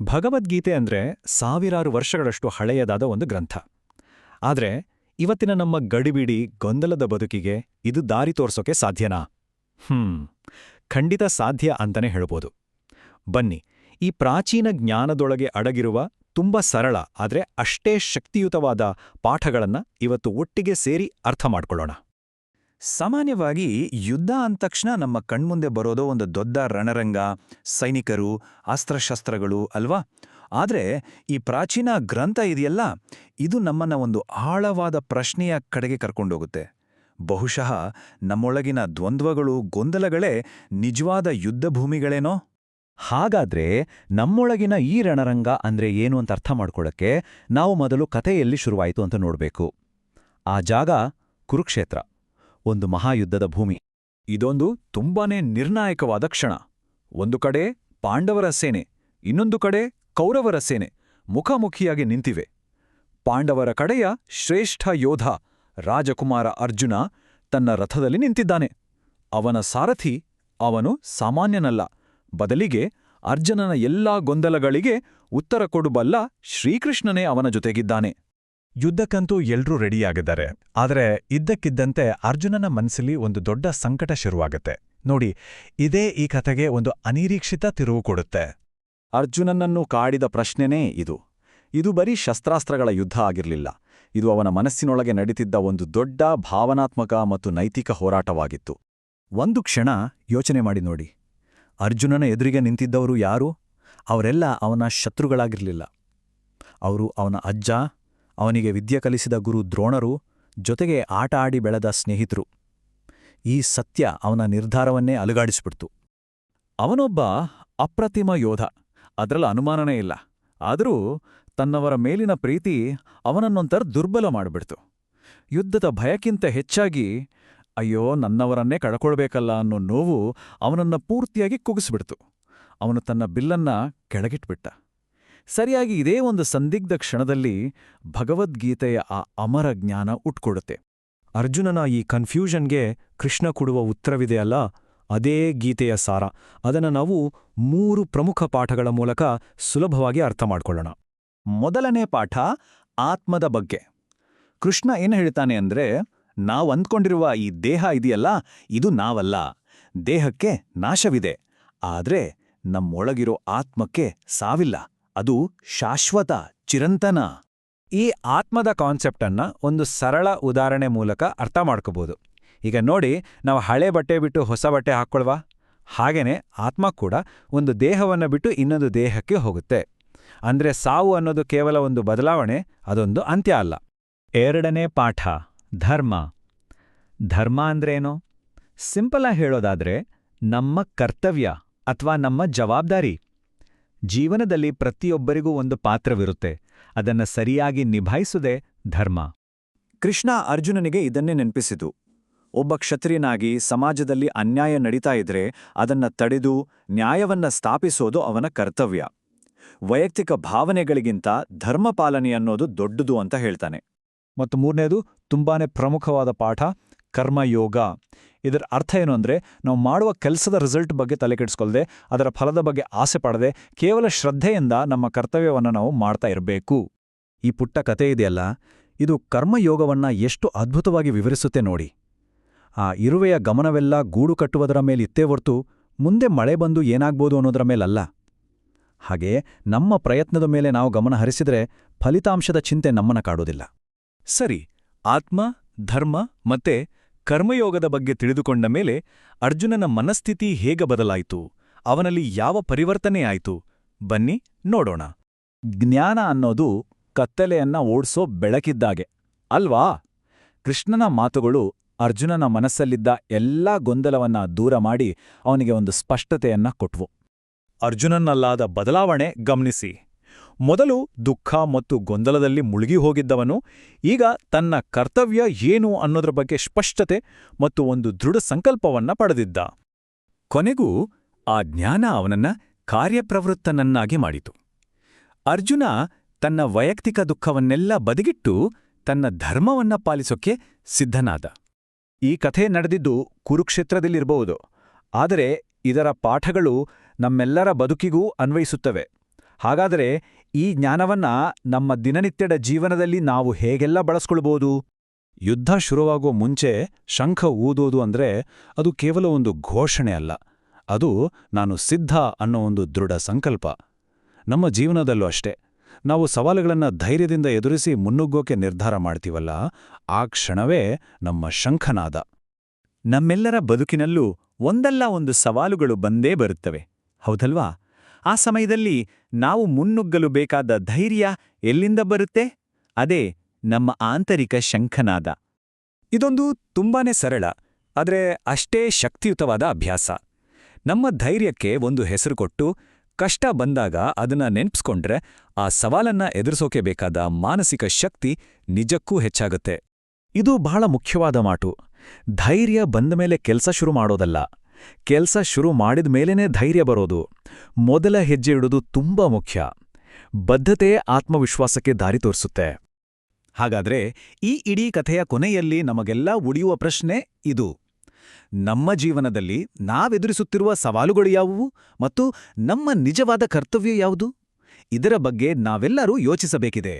ಭಗವದ್ಗೀತೆ ಅಂದ್ರೆ ಸಾವಿರಾರು ವರ್ಷಗಳಷ್ಟು ಹಳೆಯದಾದ ಒಂದು ಗ್ರಂಥ. ಆದ್ರೆ ಇವತ್ತಿನ ನಮ್ಮ ಗಡಿಬಿಡಿ ಗೊಂದಲದ ಬದುಕಿಗೆ ಇದು ದಾರಿ ತೋರ್ಸೋಕೆ ಸಾಧ್ಯನಾ? ಖಂಡಿತ ಸಾಧ್ಯ ಅಂತಾನೆ ಹೇಳ್ಬೋದು. ಬನ್ನಿ, ಈ ಪ್ರಾಚೀನ ಜ್ಞಾನದೊಳಗೆ ಅಡಗಿರುವ ತುಂಬಾ ಸರಳ ಆದ್ರೆ ಅಷ್ಟೇ ಶಕ್ತಿಯುತವಾದ ಪಾಠಗಳನ್ನ ಇವತ್ತು ಒಟ್ಟಿಗೆ ಸೇರಿ ಅರ್ಥ ಮಾಡ್ಕೊಳ್ಳೋಣ. ಸಾಮಾನ್ಯವಾಗಿ ಯುದ್ಧ ಅಂತಕ್ಷಣ ನಮ್ಮ ಕಣ್ಮುಂದೆ ಬರೋದೋ ಒಂದು ದೊಡ್ಡ ರಣರಂಗ, ಸೈನಿಕರು, ಅಸ್ತ್ರಶಸ್ತ್ರಗಳು ಅಲ್ವಾ? ಆದರೆ ಈ ಪ್ರಾಚೀನ ಗ್ರಂಥ ಇದೆಯಲ್ಲ, ಇದು ನಮ್ಮನ್ನ ಒಂದು ಆಳವಾದ ಪ್ರಶ್ನೆಯ ಕಡೆಗೆ ಕರ್ಕೊಂಡೋಗುತ್ತೆ. ಬಹುಶಃ ನಮ್ಮೊಳಗಿನ ದ್ವಂದ್ವಗಳು, ಗೊಂದಲಗಳೇ ನಿಜವಾದ ಯುದ್ಧ ಭೂಮಿಗಳೇನೋ? ಹಾಗಾದ್ರೆ ನಮ್ಮೊಳಗಿನ ಈ ರಣರಂಗ ಅಂದ್ರೆ ಏನು ಅಂತ ಅರ್ಥ ಮಾಡ್ಕೊಳ್ಳೋಕ್ಕೆ ನಾವು ಮೊದಲು ಕಥೆಯಲ್ಲಿ ಶುರುವಾಯಿತು ಅಂತ ನೋಡ್ಬೇಕು. ಆ ಜಾಗ ಕುರುಕ್ಷೇತ್ರ, ಒಂದು ಮಹಾಯುದ್ಧದ ಭೂಮಿ. ಇದೊಂದು ತುಂಬಾನೇ ನಿರ್ಣಾಯಕವಾದ ಕ್ಷಣ. ಒಂದು ಕಡೆ ಪಾಂಡವರ ಸೇನೆ, ಇನ್ನೊಂದು ಕಡೆ ಕೌರವರ ಸೇನೆ ಮುಖಾಮುಖಿಯಾಗಿ ನಿಂತಿವೆ. ಪಾಂಡವರ ಕಡೆಯ ಶ್ರೇಷ್ಠ ಯೋಧ ರಾಜಕುಮಾರ ಅರ್ಜುನ ತನ್ನ ರಥದಲ್ಲಿ ನಿಂತಿದ್ದಾನೆ. ಅವನ ಸಾರಥಿ ಅವನು ಸಾಮಾನ್ಯನಲ್ಲ, ಬದಲಿಗೆ ಅರ್ಜುನನ ಎಲ್ಲಾ ಗೊಂದಲಗಳಿಗೆ ಉತ್ತರ ಕೊಡಬಲ್ಲ ಶ್ರೀಕೃಷ್ಣನೇ ಅವನ ಜೊತೆಗಿದ್ದಾನೆ. ಯುದ್ಧಕ್ಕಂತೂ ಎಲ್ರೂ ರೆಡಿಯಾಗಿದ್ದಾರೆ. ಆದರೆ ಇದ್ದಕ್ಕಿದ್ದಂತೆ ಅರ್ಜುನನ ಮನಸ್ಸಲ್ಲಿ ಒಂದು ದೊಡ್ಡ ಸಂಕಟ ಶುರುವಾಗುತ್ತೆ. ನೋಡಿ, ಇದೇ ಈ ಕಥೆಗೆ ಒಂದು ಅನಿರೀಕ್ಷಿತ ತಿರುವು ಕೊಡುತ್ತೆ. ಅರ್ಜುನನನ್ನು ಕಾಡಿದ ಪ್ರಶ್ನೆನೇ ಇದು. ಇದು ಬರೀ ಶಸ್ತ್ರಾಸ್ತ್ರಗಳ ಯುದ್ಧ ಆಗಿರಲಿಲ್ಲ. ಇದು ಅವನ ಮನಸ್ಸಿನೊಳಗೆ ನಡೀತಿದ್ದ ಒಂದು ದೊಡ್ಡ ಭಾವನಾತ್ಮಕ ಮತ್ತು ನೈತಿಕ ಹೋರಾಟವಾಗಿತ್ತು. ಒಂದು ಕ್ಷಣ ಯೋಚನೆ ಮಾಡಿ ನೋಡಿ. ಅರ್ಜುನನ ಎದುರಿಗೆ ನಿಂತಿದ್ದವರು ಯಾರು? ಅವರೆಲ್ಲ ಅವನ ಶತ್ರುಗಳಾಗಿರಲಿಲ್ಲ. ಅವರು ಅವನ ಅಜ್ಜ, ಅವನಿಗೆ ವಿದ್ಯೆ ಕಲಿಸಿದ ಗುರು ದ್ರೋಣರು, ಜೊತೆಗೆ ಆಟ ಆಡಿ ಬೆಳೆದ ಸ್ನೇಹಿತರು. ಈ ಸತ್ಯ ಅವನ ನಿರ್ಧಾರವನ್ನೇ ಅಲುಗಾಡಿಸಿಬಿಡ್ತು. ಅವನೊಬ್ಬ ಅಪ್ರತಿಮ ಯೋಧ, ಅದರಲ್ಲಿ ಅನುಮಾನನೇ ಇಲ್ಲ. ಆದರೂ ತನ್ನವರ ಮೇಲಿನ ಪ್ರೀತಿ ಅವನನ್ನೊಂಥರ ದುರ್ಬಲ ಮಾಡಿಬಿಡ್ತು. ಯುದ್ಧದ ಭಯಕ್ಕಿಂತ ಹೆಚ್ಚಾಗಿ ಅಯ್ಯೋ ನನ್ನವರನ್ನೇ ಕಳ್ಕೊಳ್ಬೇಕಲ್ಲ ಅನ್ನೋ ನೋವು ಅವನನ್ನ ಪೂರ್ತಿಯಾಗಿ ಕುಗ್ಗಿಸ್ಬಿಡ್ತು. ಅವನು ತನ್ನ ಬಿಲ್ಲನ್ನ ಕೆಳಗಿಟ್ಬಿಟ್ಟ. ಸರಿಯಾಗಿ ಇದೇ ಒಂದು ಸಂದಿಗ್ಧ ಕ್ಷಣದಲ್ಲಿ ಭಗವದ್ಗೀತೆಯ ಆ ಅಮರ ಜ್ಞಾನ ಉಟ್ಕೊಡುತ್ತೆ. ಅರ್ಜುನನ ಈ ಕನ್ಫ್ಯೂಷನ್ಗೆ ಕೃಷ್ಣ ಕೊಡುವ ಉತ್ತರವಿದೆಯಲ್ಲ, ಅದೇ ಗೀತೆಯ ಸಾರ. ಅದನ್ನು ನಾವು 3 ಪ್ರಮುಖ ಪಾಠಗಳ ಮೂಲಕ ಸುಲಭವಾಗಿ ಅರ್ಥ ಮಾಡ್ಕೊಳ್ಳೋಣ. ಮೊದಲನೇ ಪಾಠ ಆತ್ಮದ ಬಗ್ಗೆ. ಕೃಷ್ಣ ಏನು ಹೇಳ್ತಾನೆ ಅಂದ್ರೆ, ನಾವು ಅಂದ್ಕೊಂಡಿರುವ ಈ ದೇಹ ಇದೆಯಲ್ಲ, ಇದು ನಾವಲ್ಲ. ದೇಹಕ್ಕೆ ನಾಶವಿದೆ, ಆದ್ರೆ ನಮ್ಮೊಳಗಿರೋ ಆತ್ಮಕ್ಕೆ ಸಾವಿಲ್ಲ. ಅದು ಶಾಶ್ವತ, ಚಿರಂತನ. ಈ ಆತ್ಮದ ಕಾನ್ಸೆಪ್ಟನ್ನ ಒಂದು ಸರಳ ಉದಾಹರಣೆ ಮೂಲಕ ಅರ್ಥ ಮಾಡ್ಕೋಬೋದು. ಈಗ ನೋಡಿ, ನಾವು ಹಳೆ ಬಟ್ಟೆ ಬಿಟ್ಟು ಹೊಸ ಬಟ್ಟೆ ಹಾಕ್ಕೊಳ್ವಾ? ಹಾಗೇನೆ ಆತ್ಮ ಕೂಡ ಒಂದು ದೇಹವನ್ನು ಬಿಟ್ಟು ಇನ್ನೊಂದು ದೇಹಕ್ಕೆ ಹೋಗುತ್ತೆ. ಅಂದ್ರೆ ಸಾವು ಅನ್ನೋದು ಕೇವಲ ಒಂದು ಬದಲಾವಣೆ, ಅದೊಂದು ಅಂತ್ಯ ಅಲ್ಲ. ಎರಡನೇ ಪಾಠ ಧರ್ಮ. ಧರ್ಮ ಅಂದ್ರೇನು? ಸಿಂಪಲಾಗಿ ಹೇಳೋದಾದ್ರೆ ನಮ್ಮ ಕರ್ತವ್ಯ ಅಥವಾ ನಮ್ಮ ಜವಾಬ್ದಾರಿ. ಜೀವನದಲ್ಲಿ ಪ್ರತಿಯೊಬ್ಬರಿಗೂ ಒಂದು ಪಾತ್ರವಿರುತ್ತೆ, ಅದನ್ನ ಸರಿಯಾಗಿ ನಿಭಾಯಿಸುವುದೇ ಧರ್ಮ. ಕೃಷ್ಣ ಅರ್ಜುನನಿಗೆ ಇದನ್ನೇ ನೆನಪಿಸಿತು. ಒಬ್ಬ ಕ್ಷತ್ರಿಯನಾಗಿ ಸಮಾಜದಲ್ಲಿ ಅನ್ಯಾಯ ನಡೀತಾ ಇದ್ರೆ ಅದನ್ನ ತಡೆದು ನ್ಯಾಯವನ್ನ ಸ್ಥಾಪಿಸೋದು ಅವನ ಕರ್ತವ್ಯ. ವೈಯಕ್ತಿಕ ಭಾವನೆಗಳಿಗಿಂತ ಧರ್ಮ ಪಾಲನೆ ಅನ್ನೋದು ದೊಡ್ಡದು ಅಂತ ಹೇಳ್ತಾನೆ. ಮತ್ತು ಮೂರನೇದು ತುಂಬಾನೇ ಪ್ರಮುಖವಾದ ಪಾಠ ಕರ್ಮಯೋಗ. ಇದರ ಅರ್ಥ ಏನು ಅಂದ್ರೆ, ನಾವು ಮಾಡುವ ಕೆಲಸದ ರಿಸಲ್ಟ್ ಬಗ್ಗೆ ತಲೆಕೆಡಿಸ್ಕೊಳ್ದೆ, ಅದರ ಫಲದ ಬಗ್ಗೆ ಆಸೆ ಪಡದೆ, ಕೇವಲ ಶ್ರದ್ಧೆಯಿಂದ ನಮ್ಮ ಕರ್ತವ್ಯವನ್ನು ನಾವು ಮಾಡ್ತಾ ಇರಬೇಕು. ಈ ಪುಟ್ಟ ಕತೆ ಇದೆಯಲ್ಲ, ಇದು ಕರ್ಮಯೋಗವನ್ನ ಎಷ್ಟು ಅದ್ಭುತವಾಗಿ ವಿವರಿಸುತ್ತೆ ನೋಡಿ. ಆ ಇರುವೆಯ ಗಮನವೆಲ್ಲ ಗೂಡು ಕಟ್ಟುವುದರ ಮೇಲಿತ್ತೇ ಹೊರ್ತು ಮುಂದೆ ಮಳೆ ಬಂದು ಏನಾಗ್ಬೋದು ಅನ್ನೋದರ ಮೇಲಲ್ಲ. ಹಾಗೆ ನಮ್ಮ ಪ್ರಯತ್ನದ ಮೇಲೆ ನಾವು ಗಮನ ಹರಿಸಿದ್ರೆ ಫಲಿತಾಂಶದ ಚಿಂತೆ ನಮ್ಮನ್ನ ಕಾಡೋದಿಲ್ಲ. ಸರಿ, ಆತ್ಮ, ಧರ್ಮ ಮತ್ತೆ ಕರ್ಮಯೋಗದ ಬಗ್ಗೆ ತಿಳಿದುಕೊಂಡ ಮೇಲೆ ಅರ್ಜುನನ ಮನಸ್ಥಿತಿ ಹೇಗೆ ಬದಲಾಯಿತು? ಅವನಲ್ಲಿ ಯಾವ ಪರಿವರ್ತನೆ ಆಯಿತು? ಬನ್ನಿ ನೋಡೋಣ. ಜ್ಞಾನ ಅನ್ನೋದು ಕತ್ತಲೆಯನ್ನ ಓಡ್ಸೋ ಬೆಳಕಿದ್ದಾಗೆ ಅಲ್ವಾ? ಕೃಷ್ಣನ ಮಾತುಗಳು ಅರ್ಜುನನ ಮನಸ್ಸಲ್ಲಿದ್ದ ಎಲ್ಲಾ ಗೊಂದಲವನ್ನ ದೂರ ಮಾಡಿ ಅವನಿಗೆ ಒಂದು ಸ್ಪಷ್ಟತೆಯನ್ನ ಕೊಟ್ವು. ಅರ್ಜುನನಲ್ಲಾದ ಬದಲಾವಣೆ ಗಮನಿಸಿ. ಮೊದಲು ದುಃಖ ಮತ್ತು ಗೊಂದಲದಲ್ಲಿ ಮುಳುಗಿ ಹೋಗಿದ್ದವನು ಈಗ ತನ್ನ ಕರ್ತವ್ಯ ಏನು ಅನ್ನೋದ್ರ ಬಗ್ಗೆ ಸ್ಪಷ್ಟತೆ ಮತ್ತು ಒಂದು ದೃಢ ಸಂಕಲ್ಪವನ್ನ ಪಡೆದಿದ್ದ. ಕೊನೆಗೂ ಆ ಜ್ಞಾನ ಅವನನ್ನ ಕಾರ್ಯಪ್ರವೃತ್ತನನ್ನಾಗಿ ಮಾಡಿತು. ಅರ್ಜುನ ತನ್ನ ವೈಯಕ್ತಿಕ ದುಃಖವನ್ನೆಲ್ಲ ಬದಿಗಿಟ್ಟು ತನ್ನ ಧರ್ಮವನ್ನ ಪಾಲಿಸೋಕೆ ಸಿದ್ಧನಾದ. ಈ ಕಥೆ ನಡೆದಿದ್ದು ಕುರುಕ್ಷೇತ್ರದಲ್ಲಿರಬಹುದು, ಆದರೆ ಇದರ ಪಾಠಗಳು ನಮ್ಮೆಲ್ಲರ ಬದುಕಿಗೂ ಅನ್ವಯಿಸುತ್ತವೆ. ಹಾಗಾದರೆ ಈ ಜ್ಞಾನವನ್ನ ನಮ್ಮ ದಿನನಿತ್ಯದ ಜೀವನದಲ್ಲಿ ನಾವು ಹೇಗೆಲ್ಲ ಬಳಸ್ಕೊಳ್ಬೋದು? ಯುದ್ಧ ಶುರುವಾಗೋ ಮುಂಚೆ ಶಂಖ ಊದೋದು ಅಂದ್ರೆ ಅದು ಕೇವಲ ಒಂದು ಘೋಷಣೆ ಅಲ್ಲ, ಅದು ನಾನು ಸಿದ್ಧ ಅನ್ನೋ ಒಂದು ದೃಢ ಸಂಕಲ್ಪ. ನಮ್ಮ ಜೀವನದಲ್ಲೂ ಅಷ್ಟೇ, ನಾವು ಸವಾಲುಗಳನ್ನು ಧೈರ್ಯದಿಂದ ಎದುರಿಸಿ ಮುನ್ನುಗ್ಗೋಕೆ ನಿರ್ಧಾರ ಮಾಡ್ತೀವಲ್ಲ, ಆ ಕ್ಷಣವೇ ನಮ್ಮ ಶಂಖನಾದ. ನಮ್ಮೆಲ್ಲರ ಬದುಕಿನಲ್ಲೂ ಒಂದಲ್ಲ ಒಂದು ಸವಾಲುಗಳು ಬಂದೇ ಬರುತ್ತವೆ, ಹೌದಲ್ವಾ? ಆ ಸಮಯದಲ್ಲಿ ನಾವು ಮುನ್ನುಗ್ಗಲು ಬೇಕಾದ ಧೈರ್ಯ ಎಲ್ಲಿಂದ ಬರುತ್ತೆ? ಅದೇ ನಮ್ಮ ಆಂತರಿಕ ಶಂಖನಾದ. ಇದೊಂದು ತುಂಬಾನೇ ಸರಳ, ಆದರೆ ಅಷ್ಟೇ ಶಕ್ತಿಯುತವಾದ ಅಭ್ಯಾಸ. ನಮ್ಮ ಧೈರ್ಯಕ್ಕೆ ಒಂದು ಹೆಸರು ಕೊಟ್ಟು, ಕಷ್ಟ ಬಂದಾಗ ಅದನ್ನ ನೆನ್ಪಿಸ್ಕೊಂಡ್ರೆ ಆ ಸವಾಲನ್ನ ಎದುರಿಸೋಕೆ ಬೇಕಾದ ಮಾನಸಿಕ ಶಕ್ತಿ ನಿಜಕ್ಕೂ ಹೆಚ್ಚಾಗುತ್ತೆ. ಇದು ಬಹಳ ಮುಖ್ಯವಾದ ಮಾತು. ಧೈರ್ಯ ಬಂದ ಮೇಲೆ ಕೆಲಸ ಶುರು ಮಾಡೋದಲ್ಲ, ಕೆಲಸ ಶುರು ಮಾಡಿದ ಮೇಲೇನೇ ಧೈರ್ಯ ಬರೋದು. ಮೊದಲ ಹೆಜ್ಜೆ ಇಡೋದು ತುಂಬಾ ಮುಖ್ಯ. ಬದ್ಧತೆ ಆತ್ಮವಿಶ್ವಾಸಕ್ಕೆ ದಾರಿ ತೋರಿಸುತ್ತೆ. ಹಾಗಾದ್ರೆ ಈ ಇಡೀ ಕಥೆಯ ಕೊನೆಯಲ್ಲಿ ನಮಗೆಲ್ಲ ಉಳಿಯುವ ಪ್ರಶ್ನೆ ಇದು: ನಮ್ಮ ಜೀವನದಲ್ಲಿ ನಾವೆದುರಿಸುತ್ತಿರುವ ಸವಾಲುಗಳು ಯಾವುವು ಮತ್ತು ನಮ್ಮ ನಿಜವಾದ ಕರ್ತವ್ಯ ಯಾವುದು? ಇದರ ಬಗ್ಗೆ ನಾವೆಲ್ಲರೂ ಯೋಚಿಸಬೇಕಿದೆ.